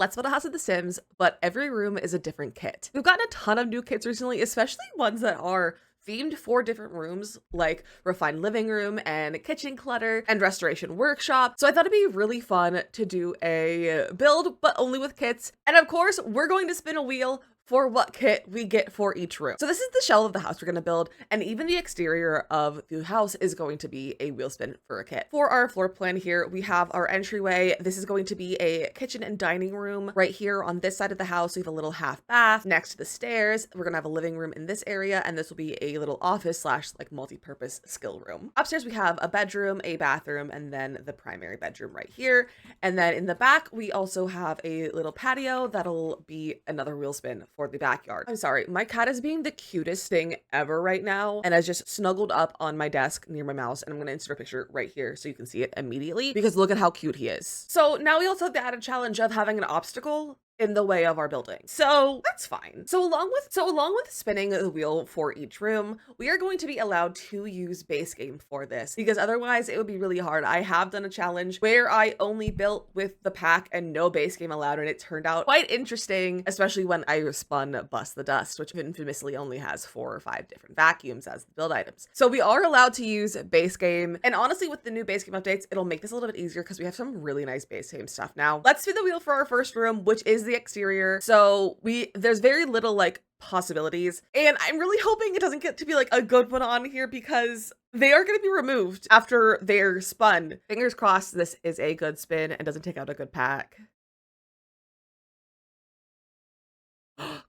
Let's build a house of The Sims, but every room is a different kit. We've gotten a ton of new kits recently, especially ones that are themed for different rooms, like refined living room and kitchen clutter and restoration workshop. So I thought it'd be really fun to do a build, but only with kits. And of course, we're going to spin a wheel for what kit we get for each room. So this is the shell of the house we're gonna build, and even the exterior of the house is going to be a wheel spin for a kit. For our floor plan here, we have our entryway. This is going to be a kitchen and dining room. Right here on this side of the house, we have a little half bath next to the stairs. We're gonna have a living room in this area, and this will be a little office slash like multi-purpose skill room. Upstairs, we have a bedroom, a bathroom, and then the primary bedroom right here. And then in the back, we also have a little patio that'll be another wheel spin for the backyard. I'm sorry, my cat is being the cutest thing ever right now and has just snuggled up on my desk near my mouse, and I'm gonna insert a picture right here so you can see it immediately because look at how cute he is. So now we also have the added challenge of having an obstacle in the way of our building. So that's fine. So along with spinning the wheel for each room, we are going to be allowed to use base game for this because otherwise it would be really hard. I have done a challenge where I only built with the pack and no base game allowed, and it turned out quite interesting, especially when I spun Bust the Dust, which infamously only has 4 or 5 different vacuums as the build items. So we are allowed to use base game, and honestly with the new base game updates, it'll make this a little bit easier because we have some really nice base game stuff now. Let's spin the wheel for our first room, which is the exterior. So there's very little like possibilities, and I'm really hoping it doesn't get to be like a good one on here because they are going to be removed after they're spun. Fingers crossed this is a good spin and doesn't take out a good pack.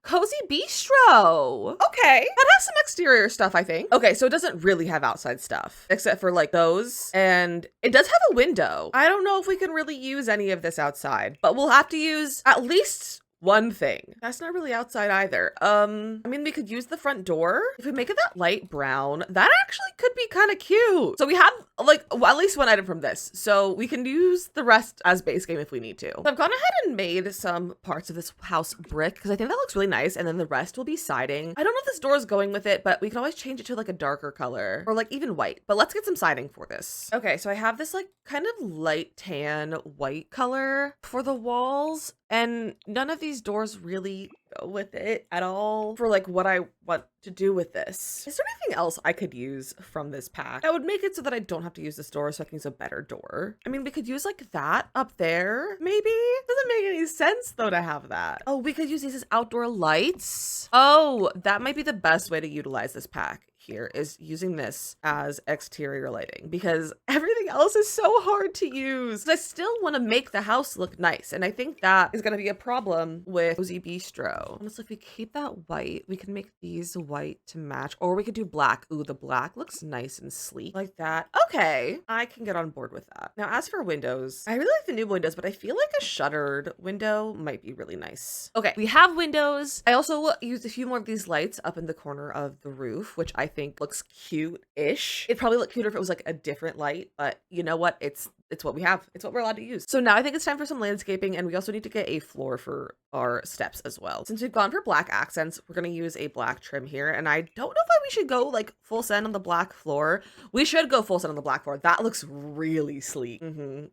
Cozy Bistro. Okay, that has some exterior stuff, I think. Okay, so it doesn't really have outside stuff except for like those, and it does have a window. I don't know if we can really use any of this outside, but we'll have to use at least one thing. That's not really outside either. I mean, we could use the front door. If we make it that light brown, that actually could be kind of cute. So we have like at least one item from this. So we can use the rest as base game if we need to. So I've gone ahead and made some parts of this house brick because I think that looks really nice. And then the rest will be siding. I don't know if this door is going with it, but we can always change it to like a darker color or like even white. But let's get some siding for this. Okay, so I have this like kind of light tan white color for the walls. And none of these doors really go with it at all for like what I want to do with this. Is there anything else I could use from this pack that would make it so that I don't have to use this door so I can use a better door? I mean, we could use like that up there, maybe? Doesn't make any sense though to have that. Oh, we could use these as outdoor lights. Oh, that might be the best way to utilize this pack here, is using this as exterior lighting because everything else is so hard to use. I still want to make the house look nice, and I think that is going to be a problem with Cozy Bistro. Honestly, if we keep that white, we can make these white to match, or we could do black. Ooh, the black looks nice and sleek like that. Okay, I can get on board with that. Now, as for windows, I really like the new windows, but I feel like a shuttered window might be really nice. Okay, we have windows. I also used a few more of these lights up in the corner of the roof, which I think looks cute-ish. It'd probably look cuter if it was like a different light, but you know what? It's what we have. It's what we're allowed to use. So now I think it's time for some landscaping, and we also need to get a floor for our steps as well. Since we've gone for black accents, we're going to use a black trim here, and I don't know if we should go like full send on the black floor. We should go full send on the black floor. That looks really sleek.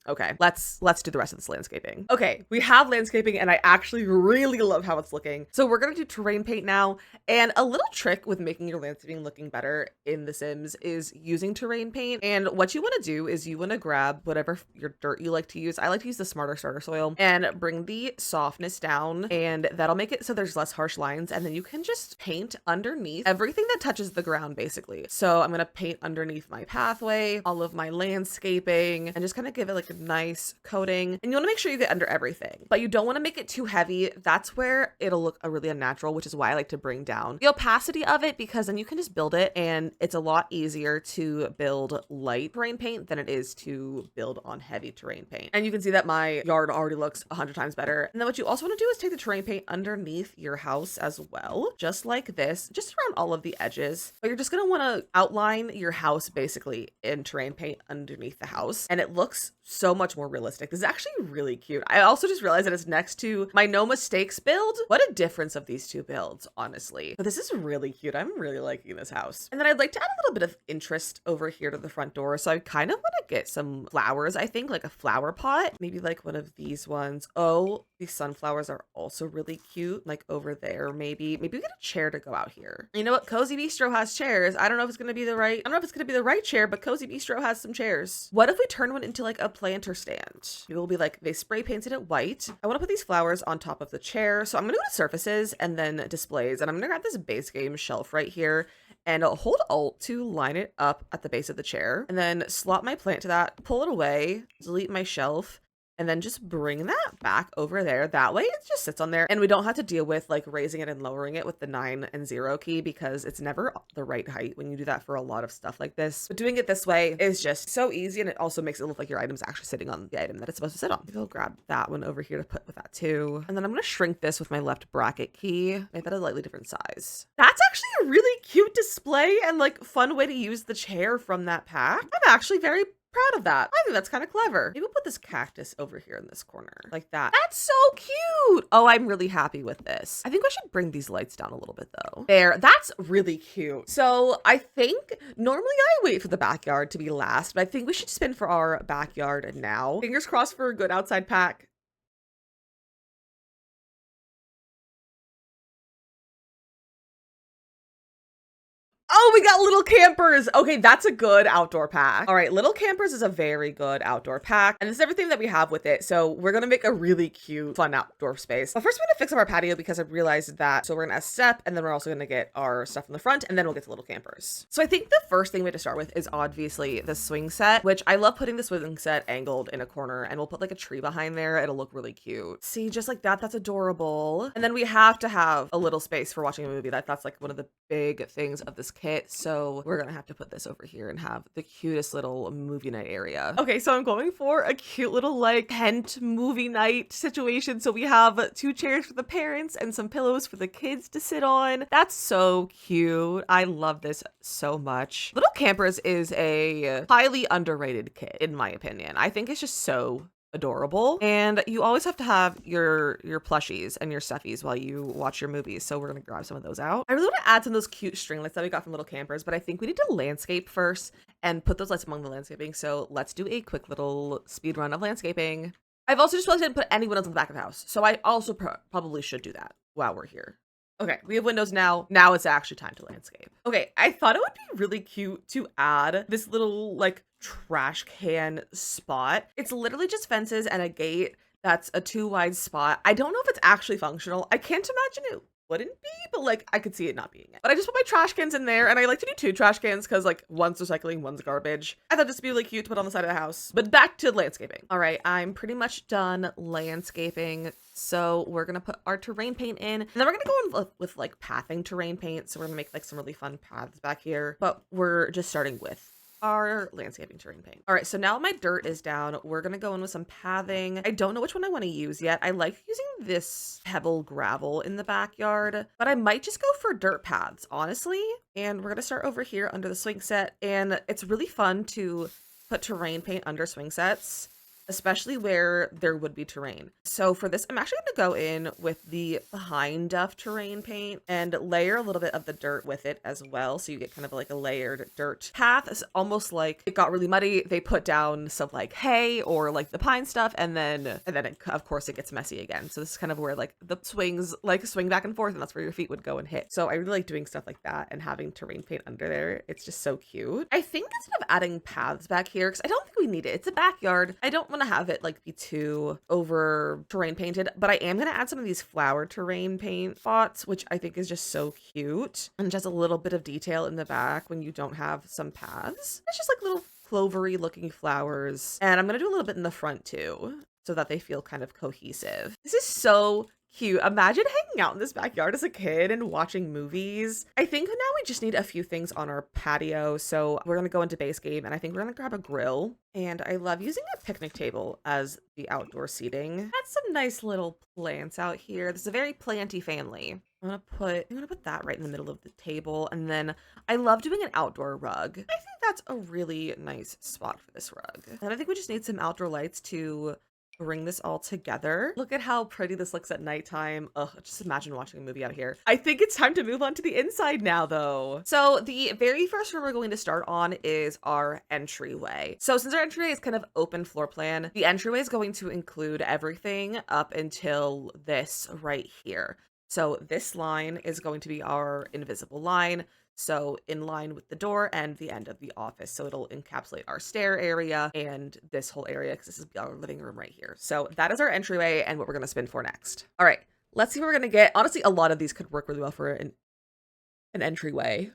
Okay, let's do the rest of this landscaping. Okay, we have landscaping, and I actually really love how it's looking. So we're going to do terrain paint now, and a little trick with making your landscaping looking better in The Sims is using terrain paint. And what you want to do is you want to grab whatever your dirt you like to use. I like to use the Smarter Starter soil and bring the softness down, and that'll make it so there's less harsh lines, and then you can just paint underneath everything that touches the ground basically. So I'm going to paint underneath my pathway, all of my landscaping, and just kind of give it like a nice coating. And you want to make sure you get under everything, but you don't want to make it too heavy. That's where it'll look really unnatural, which is why I like to bring down the opacity of it, because then you can just build it, and it's a lot easier to build light terrain paint than it is to build on heavy terrain paint. And you can see that my yard already looks 100 times better. And then what you also want to do is take the terrain paint underneath your house as well, just like this, just around all of the edges. But you're just going to want to outline your house basically in terrain paint underneath the house, and it looks so much more realistic. This is actually really cute. I also just realized that it's next to my No Mistakes build. What a difference of these two builds, honestly. But this is really cute. I'm really liking this house. And then I'd like to add a little bit of interest over here to the front door. So I kind of want to get some flowers flowers, I think, like a flower pot, maybe like one of these ones. Oh, these sunflowers are also really cute, like over there. Maybe we get a chair to go out here. You know what? Cozy Bistro has chairs. I don't know if it's gonna be the right, I don't know if it's gonna be the right chair, but Cozy Bistro has some chairs. What if we turn one into like a planter stand? It will be like they spray painted it white. I want to put these flowers on top of the chair, so I'm gonna go to surfaces and then displays, and I'm gonna grab this base game shelf right here and I'll hold Alt to line it up at the base of the chair, and then slot my plant to that, pull it away, delete my shelf, and then just bring that back over there. That way it just sits on there and we don't have to deal with like raising it and lowering it with the 9 and 0 key, because it's never the right height when you do that for a lot of stuff like this. But doing it this way is just so easy, and it also makes it look like your item's actually sitting on the item that it's supposed to sit on. Maybe I'll grab that one over here to put with that too. And then I'm gonna shrink this with my left bracket key, make that a slightly different size. That's actually a really cute display and like fun way to use the chair from that pack. I'm actually very proud of that. I think that's kind of clever. Maybe we'll put this cactus over here in this corner like that. That's so cute. Oh, I'm really happy with this. I think I should bring these lights down a little bit though. There, that's really cute. So I think normally I wait for the backyard to be last, but I think we should spin for our backyard now. Fingers crossed for a good outside pack. Oh, we got Little Campers. Okay, that's a good outdoor pack. All right, Little Campers is a very good outdoor pack, and this is everything that we have with it. So we're gonna make a really cute, fun outdoor space. But first, we're gonna fix up our patio because I realized that. So we're gonna add step, and then we're also gonna get our stuff in the front, and then we'll get to Little Campers. So I think the first thing we have to start with is obviously the swing set, which I love putting the swing set angled in a corner, and we'll put like a tree behind there. It'll look really cute. See, just like that, that's adorable. And then we have to have a little space for watching a movie. That's like one of the big things of this kit, so we're gonna have to put this over here and have the cutest little movie night area. Okay, so I'm going for a cute little like tent movie night situation. So we have 2 chairs for the parents and some pillows for the kids to sit on. That's so cute. I love this so much. Little Campers is a highly underrated kit in my opinion. I think it's just so adorable, and you always have to have your plushies and your stuffies while you watch your movies, so we're gonna grab some of those out. I really want to add some of those cute string lights that we got from Little Campers, but I think we need to landscape first and put those lights among the landscaping, so let's do a quick little speed run of landscaping. I've also just realized I didn't put any windows on the back of the house, so I also probably should do that while we're here. Okay, we have windows now. Now it's actually time to landscape. Okay, I thought it would be really cute to add this little like trash can spot. It's literally just fences and a gate that's a 2 wide spot. I don't know if it's actually functional. I can't imagine it wouldn't be, but like I could see it not being it. But I just put my trash cans in there, and I like to do 2 trash cans because like one's recycling, one's garbage. I thought this would be really cute to put on the side of the house. But back to landscaping. All right, I'm pretty much done landscaping. So we're gonna put our terrain paint in, and then we're gonna go in with like pathing terrain paint. So we're gonna make like some really fun paths back here, but we're just starting with our landscaping terrain paint. All right, so now my dirt is down. We're gonna go in with some pathing. I don't know which one I want to use yet. I like using this pebble gravel in the backyard, but I might just go for dirt paths, honestly. And we're gonna start over here under the swing set, and it's really fun to put terrain paint under swing sets, especially where there would be terrain. So for this, I'm actually going to go in with the behind duff terrain paint and layer a little bit of the dirt with it as well. So you get kind of like a layered dirt path. It's almost like it got really muddy. They put down some like hay or like the pine stuff, and then of course it gets messy again. So this is kind of where like the swings like swing back and forth, and that's where your feet would go and hit. So I really like doing stuff like that and having terrain paint under there. It's just so cute. I think instead of adding paths back here, because I don't think we need it. It's a backyard. I don't want to have it like be too over terrain painted, but I am going to add some of these flower terrain paint spots, which I think is just so cute, and just a little bit of detail in the back when you don't have some paths. It's just like little clovery looking flowers, and I'm going to do a little bit in the front too, so that they feel kind of cohesive. This is so cute. Imagine hanging out in this backyard as a kid and watching movies. I think now we just need a few things on our patio. So we're going to go into base game, and I think we're going to grab a grill. And I love using a picnic table as the outdoor seating. That's some nice little plants out here. This is a very planty family. I'm gonna put that right in the middle of the table. And then I love doing an outdoor rug. I think that's a really nice spot for this rug. And I think we just need some outdoor lights to bring this all together. Look at how pretty this looks at nighttime. Ugh, just imagine watching a movie out here. I think it's time to move on to the inside now though. So the very first room we're going to start on is our entryway. So since our entryway is kind of open floor plan, the entryway is going to include everything up until this right here. So this line is going to be our invisible line. So in line with the door and the end of the office. So it'll encapsulate our stair area and this whole area because this is our living room right here. So that is our entryway and what we're going to spin for next. All right, let's see what we're going to get. Honestly, a lot of these could work really well for an entryway.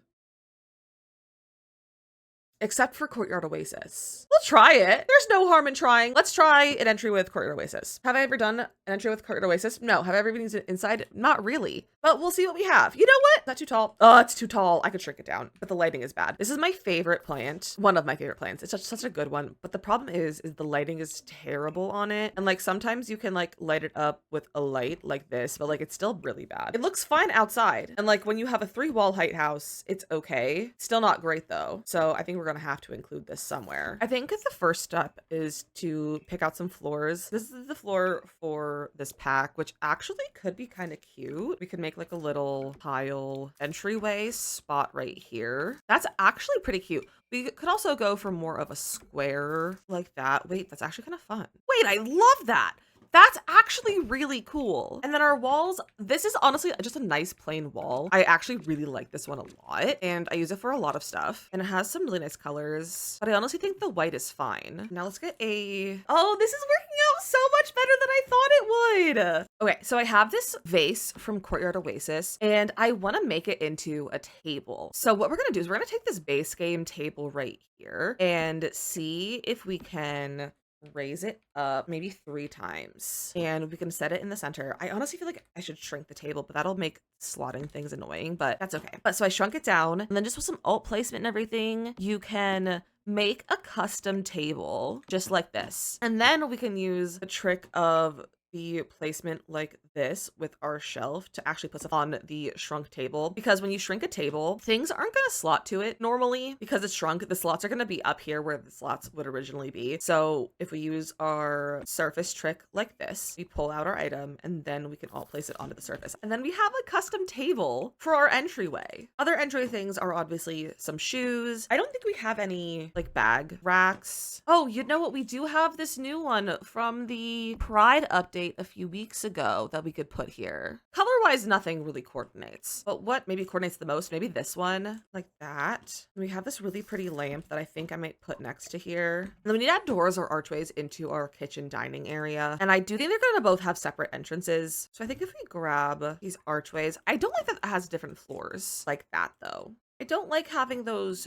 Except for Courtyard Oasis. We'll try it. There's no harm in trying. Let's try an entry with Courtyard Oasis. Have I ever done an entry with Courtyard Oasis? No. Have I ever been used it inside? Not really. But we'll see what we have. You know what? Is that too tall? Oh, it's too tall. I could shrink it down, but the lighting is bad. This is my favorite plant. One of my favorite plants. It's such a good one. But the problem is the lighting is terrible on it. And like sometimes you can like light it up with a light like this, but like it's still really bad. It looks fine outside. And like when you have a 3-wall height house, it's okay. Still not great though. So I think we're gonna have to include this somewhere. I think the first step is to pick out some floors. This is the floor for this pack, which actually could be kind of cute. We could make like a little tile entryway spot right here. That's actually pretty cute. We could also go for more of a square like that. Wait, that's actually kind of fun. Wait, I love that. That's actually really cool. And then our walls, this is honestly just a nice plain wall. I actually really like this one a lot and I use it for a lot of stuff and it has some really nice colors, but I honestly think the white is fine. Now let's get oh, this is working out so much better than I thought it would. Okay, so I have this vase from Courtyard Oasis and I want to make it into a table. So what we're going to do is we're going to take this base game table right here and see if we can raise it up maybe 3 times and we can set it in the center. I honestly feel like I should shrink the table, but that'll make slotting things annoying, but that's okay. But so I shrunk it down and then just with some alt placement and everything, you can make a custom table just like this. And then we can use the trick of the placement like this with our shelf to actually put stuff on the shrunk table, because when you shrink a table, things aren't going to slot to it normally because it's shrunk. The slots are going to be up here where the slots would originally be. So if we use our surface trick like this, we pull out our item and then we can all place it onto the surface. And then we have a custom table for our entryway. Other entry things are obviously some shoes. I don't think we have any like bag racks. Oh, you know what? We do have this new one from the Pride update a few weeks ago that we could put here. Color-wise, nothing really coordinates, but what maybe coordinates the most, maybe this one like that. And we have this really pretty lamp that I think I might put next to here. And then we need to add doors or archways into our kitchen dining area. And I do think they're going to both have separate entrances. So I think if we grab these archways, I don't like that it has different floors like that though. I don't like having those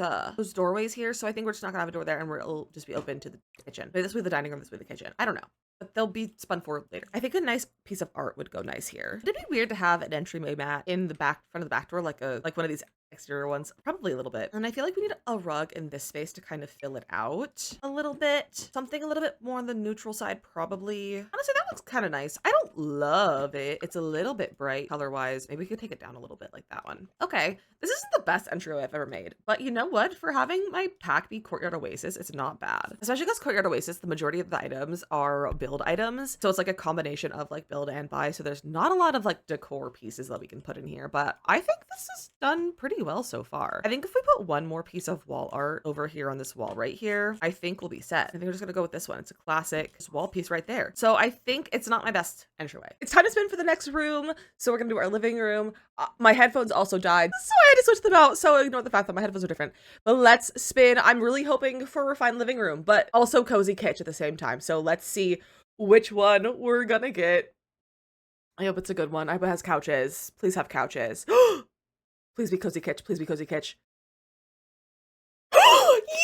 doorways here, so I think we're just not gonna have a door there and it'll just be open to the kitchen. Maybe this will be the dining room, this will be the kitchen. I don't know, but they'll be spun forward later. I think a nice piece of art would go nice here. It'd be weird to have an entryway mat in the front of the back door, like one of these exterior ones, probably a little bit. And I feel like we need a rug in this space to kind of fill it out a little bit. Something a little bit more on the neutral side, probably. Honestly, that looks kind of nice. I don't love it. It's a little bit bright color-wise. Maybe we could take it down a little bit like that one. Okay, this isn't the best entryway I've ever made, but you know what? For having my pack be Courtyard Oasis, it's not bad. Especially because Courtyard Oasis, the majority of the items are build items. So it's like a combination of like build and buy. So there's not a lot of like decor pieces that we can put in here, but I think this is done pretty well so far. I think if we put one more piece of wall art over here on this wall right here, I think we'll be set. I think we're just gonna go with this one. It's a classic wall piece right there. So I think it's not my best entryway. It's time to spin for the next room. So we're gonna do our living room. My headphones also died, so I had to switch them out. So ignore the fact that my headphones are different. But let's spin. I'm really hoping for a refined living room, but also cozy kitchen at the same time. So let's see which one we're gonna get. I hope it's a good one. I hope it has couches. Please have couches. Please be cozy kitch. Please be cozy kitch.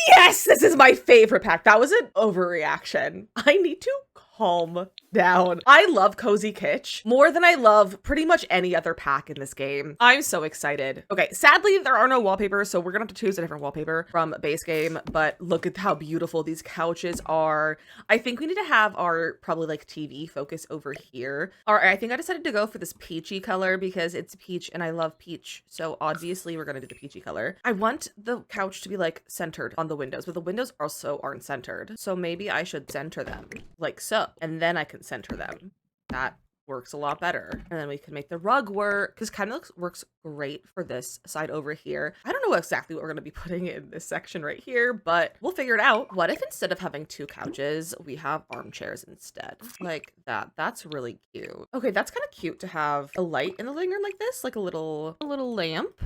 Yes, this is my favorite pack. That was an overreaction. I need to calm down. I love Cozy Kitsch more than I love pretty much any other pack in this game. I'm so excited. Okay, sadly, there are no wallpapers, so we're gonna have to choose a different wallpaper from base game, but look at how beautiful these couches are. I think we need to have our probably like TV focus over here. All right, I think I decided to go for this peachy color because it's peach and I love peach. So obviously we're gonna do the peachy color. I want the couch to be like centered on the windows, but the windows also aren't centered. So maybe I should center them like so. and then I can center them. That works a lot better. And then we can make the rug work. This kind of works great for this side over here. I don't know exactly what we're going to be putting in this section right here, but we'll figure it out. What if instead of having 2 couches, we have armchairs instead? Like that. That's really cute. Okay, that's kind of cute to have a light in the living room like this, like a little lamp.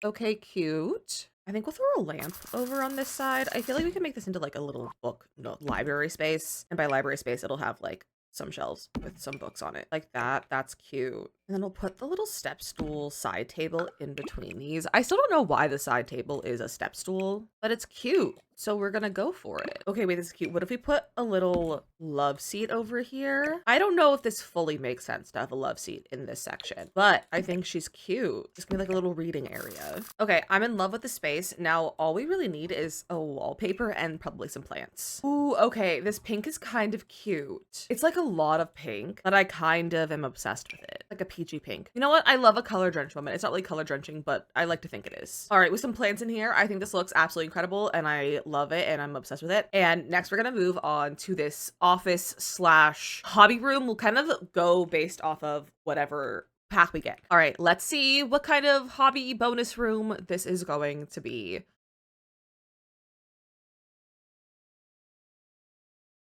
Okay, cute. I think we'll throw a lamp over on this side. I feel like we can make this into like a little book, library space. And by library space, it'll have like some shelves with some books on it like that. That's cute. And then we'll put the little step stool side table in between these. I still don't know why the side table is a step stool, but it's cute. So we're gonna go for it. Okay, wait, this is cute. What if we put a little love seat over here? I don't know if this fully makes sense to have a love seat in this section, but I think she's cute. It's gonna be like a little reading area. Okay, I'm in love with the space. Now, all we really need is a wallpaper and probably some plants. Ooh, okay, this pink is kind of cute. It's like a lot of pink, but I kind of am obsessed with it. Like a peachy pink. You know what? I love a color drenched moment. It's not really color drenching, but I like to think it is. All right, with some plants in here, I think this looks absolutely incredible and I love it and I'm obsessed with it. And next we're gonna move on to this office / hobby room. We'll kind of go based off of whatever pack we get. All right, let's see what kind of hobby bonus room this is going to be.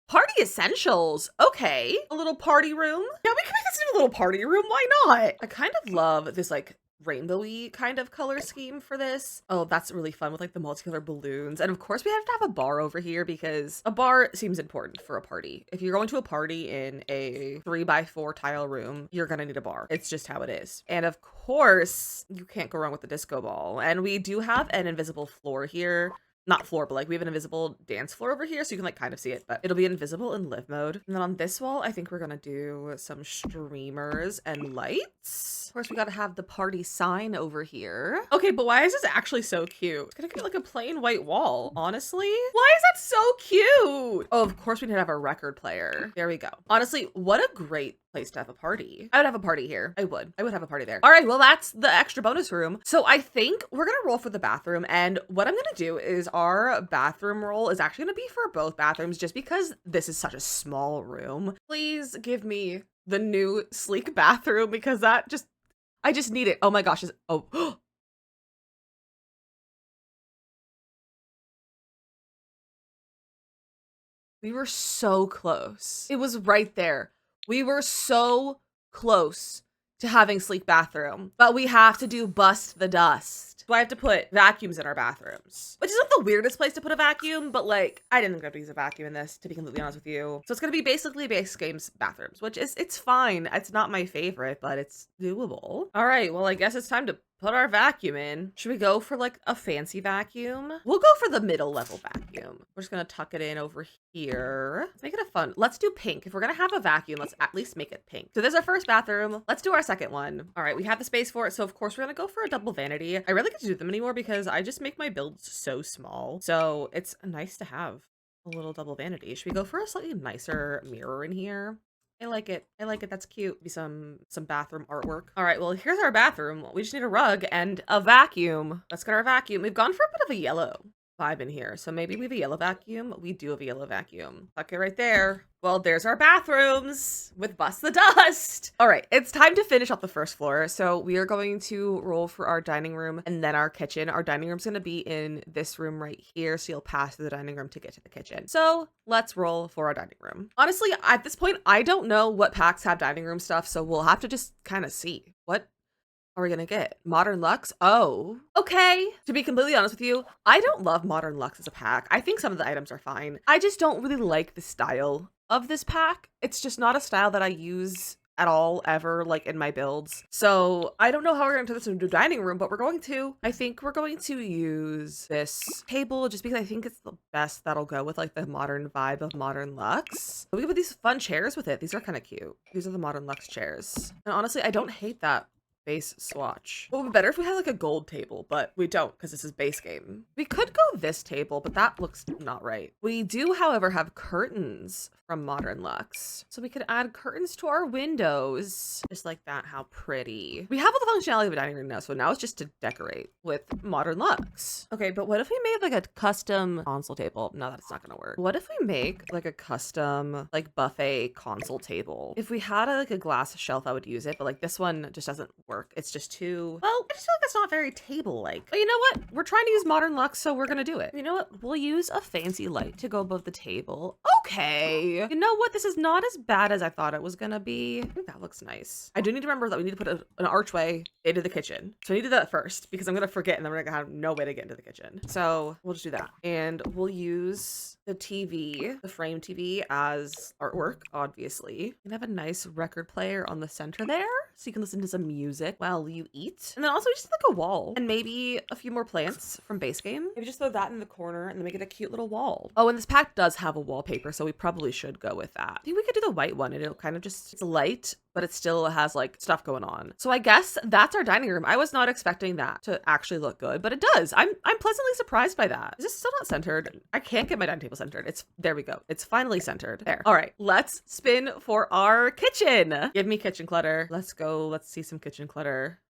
Party essentials. Okay. A little party room. Yeah, we can make this into a little party room. Why not? I kind of love this like rainbowy kind of color scheme for this. Oh, that's really fun with like the multicolor balloons. And of course we have to have a bar over here because a bar seems important for a party. If you're going to a party in a 3x4 tile room, you're gonna need a bar. It's just how it is. And of course you can't go wrong with the disco ball. And we do have an invisible floor here. Not floor, but like we have an invisible dance floor over here, so you can like kind of see it, but it'll be invisible in live mode. And then on this wall, I think we're gonna do some streamers and lights. Of course, we gotta have the party sign over here. Okay, but why is this actually so cute? It's gonna get like a plain white wall, honestly. Why is that so cute? Oh, of course we need to have a record player. There we go. Honestly, what a great place to have a party. I would have a party here. I would have a party there. All right, well, that's the extra bonus room. So I think we're gonna roll for the bathroom. And what I'm gonna do is our bathroom roll is actually gonna be for both bathrooms just because this is such a small room. Please give me the new sleek bathroom because I just need it. Oh my gosh. Oh, we were so close. It was right there. We were so close to having sleek bathroom, but we have to do bust the dust. So I have to put vacuums in our bathrooms, which is not the weirdest place to put a vacuum, but like, I didn't think I have to use a vacuum in this, to be completely honest with you. So it's gonna be basically base games bathrooms, which is, it's fine. It's not my favorite, but it's doable. All right, well, I guess it's time to put our vacuum in. Should we go for like a fancy vacuum? We'll go for the middle level vacuum. We're just gonna tuck it in over here. Let's make it a fun. Let's do pink. If we're gonna have a vacuum, let's at least make it pink. So there's our first bathroom. Let's do our second one. All right, we have the space for it. So of course we're gonna go for a double vanity. I rarely get to do them anymore because I just make my builds so small. So it's nice to have a little double vanity. Should we go for a slightly nicer mirror in here? I like it. I like it. That's cute. Be some bathroom artwork. All right, well, here's our bathroom. We just need a rug and a vacuum. Let's get our vacuum. We've gone for a bit of a yellow vibe in here. So maybe we have a yellow vacuum. We do have a yellow vacuum. Okay, right there. Well, there's our bathrooms with bust the dust. All right, it's time to finish off the first floor. So we are going to roll for our dining room and then our kitchen. Our dining room's gonna be in this room right here. So you'll pass through the dining room to get to the kitchen. So let's roll for our dining room. Honestly, at this point, I don't know what packs have dining room stuff. So we'll have to just kind of see. What are we gonna get? Modern Luxe? Oh, okay. To be completely honest with you, I don't love Modern Luxe as a pack. I think some of the items are fine. I just don't really like the style of this pack. It's just not a style that I use at all ever, like in my builds. So I don't know how we're gonna turn this into a dining room, but I think we're going to use this table just because I think it's the best that'll go with like the modern vibe of Modern Luxe. We have these fun chairs with it. These are kind of cute. These are the Modern Luxe chairs. And honestly, I don't hate that Base swatch. Well, it would be better if we had like a gold table, but we don't because this is base game. We could go this table, but that looks not right. We do, however, have curtains from Modern Luxe. So we could add curtains to our windows. Just like that. How pretty. We have all the functionality of a dining room now, so now it's just to decorate with Modern Luxe. Okay, but what if we made like a custom console table? No, that's not gonna work. What if we make like a custom like buffet console table? If we had like a glass shelf, I would use it, but like this one just doesn't work. It's just too, well, I just feel like it's not very table-like. But you know what? We're trying to use Modern Luxe, so we're gonna do it. You know what? We'll use a fancy light to go above the table. Okay. You know what? This is not as bad as I thought it was gonna be. I think that looks nice. I do need to remember that we need to put an archway into the kitchen. So I need to do that first because I'm gonna forget and then we're gonna have no way to get into the kitchen. So we'll just do that. And we'll use the TV, the frame TV, as artwork, obviously. You can have a nice record player on the center there so you can listen to some music while you eat. And then also just like a wall and maybe a few more plants from base game. Maybe just throw that in the corner and then make it a cute little wall. Oh, and this pack does have a wallpaper, so we probably should go with that. I think we could do the white one and it'll kind of just, it's light, but it still has like stuff going on. So I guess that's our dining room. I was not expecting that to actually look good, but it does. I'm pleasantly surprised by that. Is this still not centered? I can't get my dining table centered. There we go. It's finally centered. There. All right, let's spin for our kitchen. Give me kitchen clutter. Let's go. Let's see some kitchen clutter.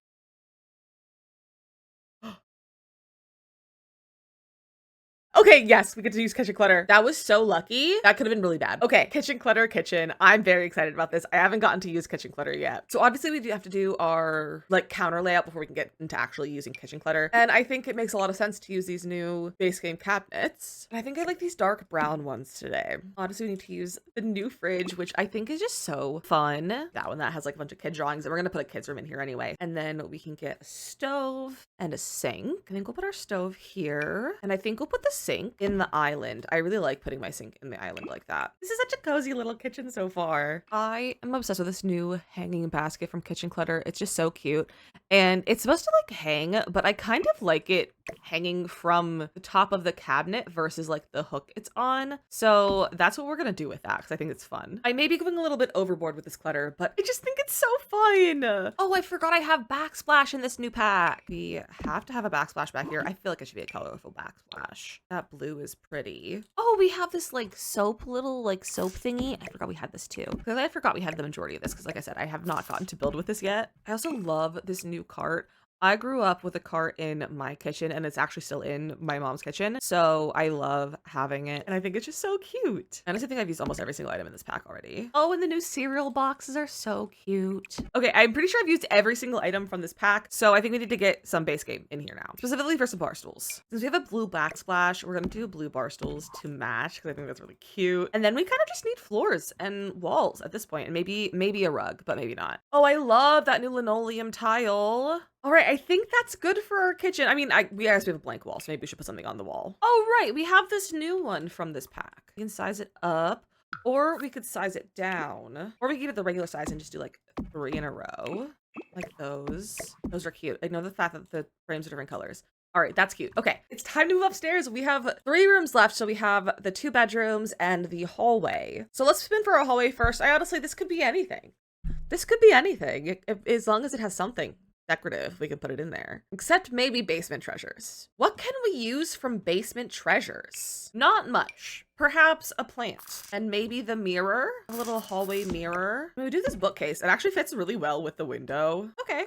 Okay, yes, we get to use kitchen clutter. That was so lucky. That could have been really bad. Okay, kitchen clutter, kitchen. I'm very excited about this. I haven't gotten to use kitchen clutter yet. So obviously we do have to do our like counter layout before we can get into actually using kitchen clutter. And I think it makes a lot of sense to use these new base game cabinets. And I think I like these dark brown ones today. Obviously we need to use the new fridge, which I think is just so fun. That one that has like a bunch of kid drawings, and we're gonna put a kid's room in here anyway. And then we can get a stove and a sink. I think we'll put our stove here. And I think we'll put the sink in the island. I really like putting my sink in the island like that. This is such a cozy little kitchen so far. I am obsessed with this new hanging basket from Kitchen Clutter. It's just so cute. And it's supposed to like hang, but I kind of like it hanging from the top of the cabinet versus like the hook it's on. So that's what we're gonna do with that because I think it's fun. I may be going a little bit overboard with this clutter, but I just think it's so fun. Oh, I forgot I have backsplash in this new pack. We have to have a backsplash back here. I feel like it should be a colorful backsplash. That blue is pretty. Oh, we have this like soap, little like soap thingy. I forgot we had this too. Clearly I forgot we had the majority of this because like I said, I have not gotten to build with this yet. I also love this new cart. I grew up with a cart in my kitchen and it's actually still in my mom's kitchen. So I love having it and I think it's just so cute. I honestly think I've used almost every single item in this pack already. Oh, and the new cereal boxes are so cute. Okay, I'm pretty sure I've used every single item from this pack. So I think we need to get some base game in here now, specifically for some bar stools. Since we have a blue backsplash, we're gonna do blue bar stools to match because I think that's really cute. And then we kind of just need floors and walls at this point and maybe a rug, but maybe not. Oh, I love that new linoleum tile. All right, I think that's good for our kitchen. I mean, we have a blank wall, so maybe we should put something on the wall. Oh, right, we have this new one from this pack. We can size it up, or we could size it down. Or we could give it the regular size and just do like 3 in a row, like those. Those are cute. I know the fact that the frames are different colors. All right, that's cute. Okay, it's time to move upstairs. We have 3 rooms left, so we have the 2 bedrooms and the hallway. So let's spin for our hallway first. Honestly, this could be anything. This could be anything, as long as it has something decorative, we can put it in there. Except maybe basement treasures. What can we use from basement treasures? Not much. Perhaps a plant. And maybe the mirror, a little hallway mirror. When we do this bookcase, it actually fits really well with the window. Okay.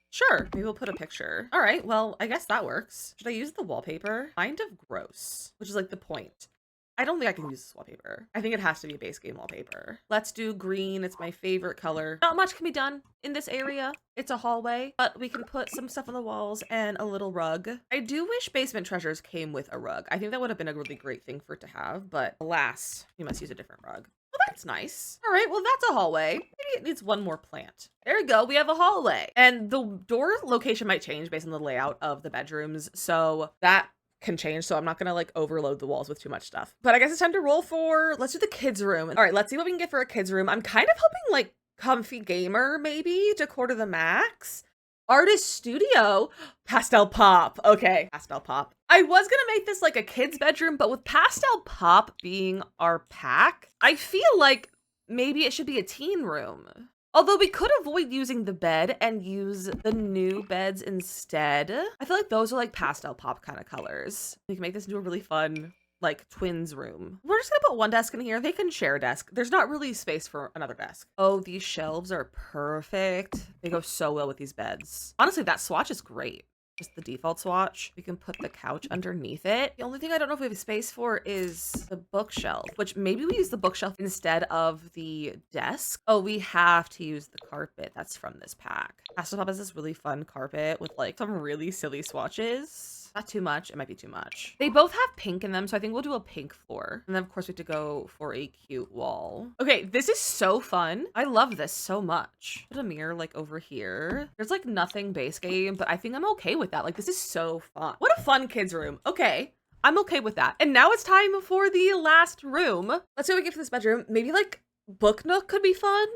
Sure, maybe we'll put a picture. All right, well, I guess that works. Should I use the wallpaper? Kind of gross, which is like the point. I don't think I can use this wallpaper. I think it has to be a base game wallpaper. Let's do green. It's my favorite color. Not much can be done in this area. It's a hallway, but we can put some stuff on the walls and a little rug. I do wish basement treasures came with a rug. I think that would have been a really great thing for it to have, but alas, we must use a different rug. Well, that's nice. All right, well, that's a hallway. Maybe it needs one more plant. There we go. We have a hallway. And the door location might change based on the layout of the bedrooms. So that can change, so I'm not gonna like overload the walls with too much stuff. But I guess it's time to roll for, let's do the kids room. All right, let's see what we can get for a kids room. I'm kind of hoping like comfy gamer, maybe decor to the max. Artist studio, pastel pop. Okay, pastel pop. I was gonna make this like a kid's bedroom, but with pastel pop being our pack, I feel like maybe it should be a teen room. Although we could avoid using the bed and use the new beds instead. I feel like those are like pastel pop kind of colors. We can make this into a really fun like twins room. We're just gonna put one desk in here. They can share a desk. There's not really space for another desk. Oh, these shelves are perfect. They go so well with these beds. Honestly, that swatch is great. Just the default swatch. We can put the couch underneath it. The only thing I don't know if we have space for is the bookshelf, which maybe we use the bookshelf instead of the desk. Oh, we have to use the carpet. That's from this pack. Astropop has this really fun carpet with like some really silly swatches. Not too much. It might be too much. They both have pink in them, so I think we'll do a pink floor. And then, of course, we have to go for a cute wall. Okay, this is so fun. I love this so much. Put a mirror, like, over here. There's, like, nothing base game, but I think I'm okay with that. Like, this is so fun. What a fun kids room. Okay. I'm okay with that. And now it's time for the last room. Let's see what we get for this bedroom. Maybe, like, book nook could be fun.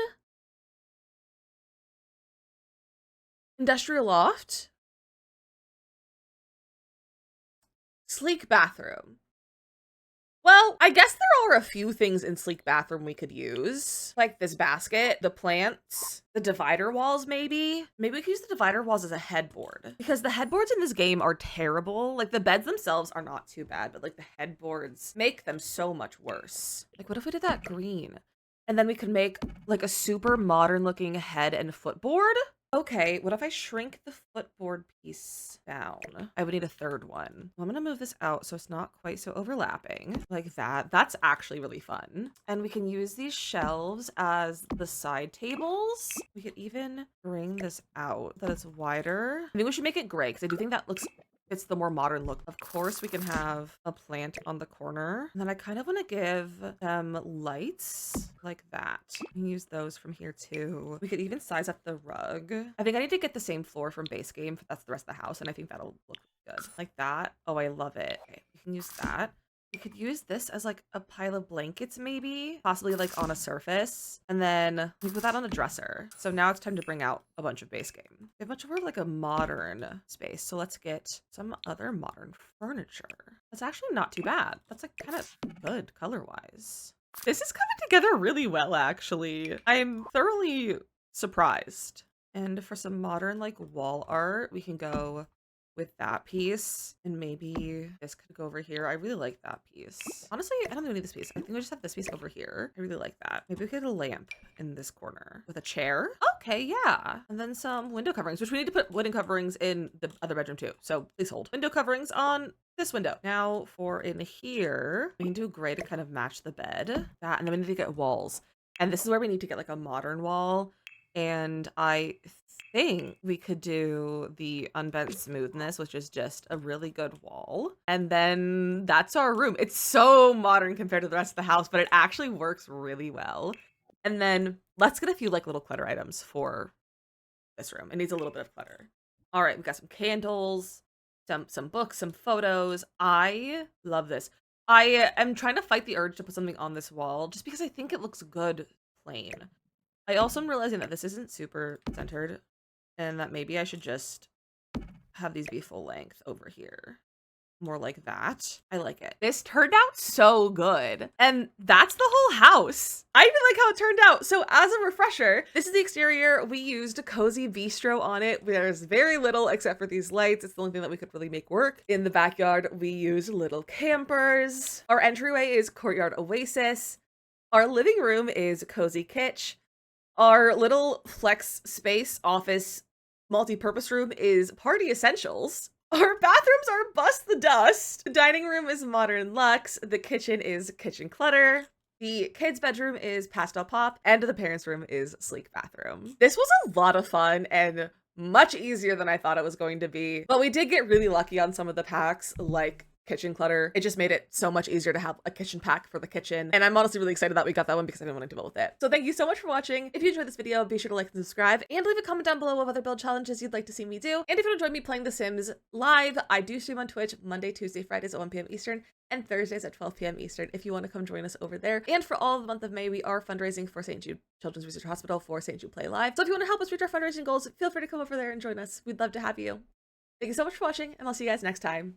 Industrial loft. Sleek bathroom. Well, I guess there are a few things in sleek bathroom we could use. Like this basket, the plants, the divider walls maybe. Maybe we could use the divider walls as a headboard. Because the headboards in this game are terrible. Like the beds themselves are not too bad, but like the headboards make them so much worse. Like what if we did that green? And then we could make like a super modern looking head and footboard? Okay, what if I shrink the footboard piece down? I would need a third one. Well, I'm gonna move this out so it's not quite so overlapping like that. That's actually really fun. And we can use these shelves as the side tables. We could even bring this out that it's wider. I think we should make it gray because I do think that looks it's the more modern look. Of course, we can have a plant on the corner. And then I kind of want to give them lights like that. We can use those from here too. We could even size up the rug. I think I need to get the same floor from base game. If that's the rest of the house. And I think that'll look good. Like that. Oh, I love it. Okay, we can use that. We could use this as like a pile of blankets maybe, possibly like on a surface. And then we put that on a dresser. So now it's time to bring out a bunch of base game. We have much more of like a modern space. So let's get some other modern furniture. That's actually not too bad. That's like kind of good color-wise. This is coming together really well, actually. I'm thoroughly surprised. And for some modern like wall art, we can go with that piece, and maybe this could go over here. I really like that piece. Honestly, I don't even need this piece. I think we just have this piece over here. I really like that. Maybe we could get a lamp in this corner with a chair. Okay, yeah. And then some window coverings, which we need to put window coverings in the other bedroom too. So please hold. Window coverings on this window. Now for in here, we can do gray to kind of match the bed. That, and then we need to get walls. And this is where we need to get like a modern wall. And I think we could do the unbent smoothness, which is just a really good wall. And then that's our room. It's so modern compared to the rest of the house, but it actually works really well. And then let's get a few like little clutter items for this room. It needs a little bit of clutter. All right, we've got some candles, some books, some photos. I love this. I am trying to fight the urge to put something on this wall just because I think it looks good plain. I also am realizing that this isn't super centered and that maybe I should just have these be full length over here. More like that. I like it. This turned out so good. And that's the whole house. I really like how it turned out. So as a refresher, this is the exterior. We used a cozy bistro on it. There's very little except for these lights. It's the only thing that we could really make work. In the backyard, we use little campers. Our entryway is Courtyard Oasis. Our living room is Cozy Kitsch. Our little flex space office multi-purpose room is Party Essentials. Our bathrooms are Bust the Dust. The dining room is Modern Luxe. The kitchen is Kitchen Clutter. The kids' bedroom is Pastel Pop. And the parents' room is Sleek Bathroom. This was a lot of fun and much easier than I thought it was going to be. But we did get really lucky on some of the packs, like Kitchen Clutter. It just made it so much easier to have a kitchen pack for the kitchen. And I'm honestly really excited that we got that one because I didn't want to deal with it. So thank you so much for watching. If you enjoyed this video, be sure to like and subscribe and leave a comment down below of other build challenges you'd like to see me do. And if you enjoyed me playing The Sims live, I do stream on Twitch Monday, Tuesday, Fridays at 1 p.m. Eastern and Thursdays at 12 p.m. Eastern if you want to come join us over there. And for all of the month of May, we are fundraising for St. Jude Children's Research Hospital for St. Jude Play Live. So if you want to help us reach our fundraising goals, feel free to come over there and join us. We'd love to have you. Thank you so much for watching, and I'll see you guys next time.